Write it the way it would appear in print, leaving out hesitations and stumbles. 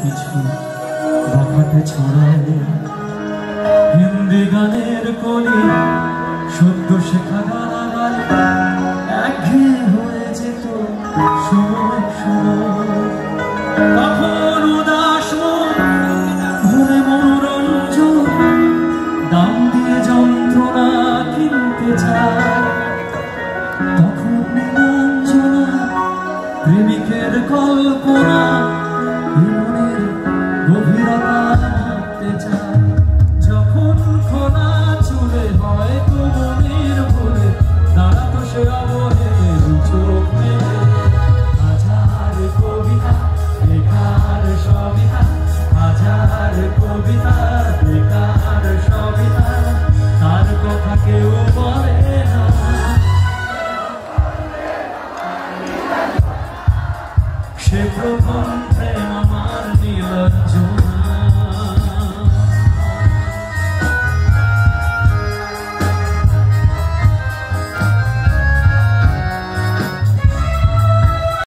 কিছু বাঁকাতে ছড়ায় হিন্দি গানের কলি সদ্য শেখা গালাগাল একঘেয়ে হয়ে যেত সময় সময়। তখন উদাস ভরে মনোরঞ্জন দাম দিয়ে যন্ত্রণা কিনতে চায়। তখন নীলাঞ্জনা প্রেমিকের কল্পনা মনের গভীরতা মাপতে চায়। যখন খোলা চুলে হয়তো মনের ভুলে দাঁড়াতো সে অবহের চোখ মেলে। হাজার কবিতা লেখার সবিতা, হাজার কবিতা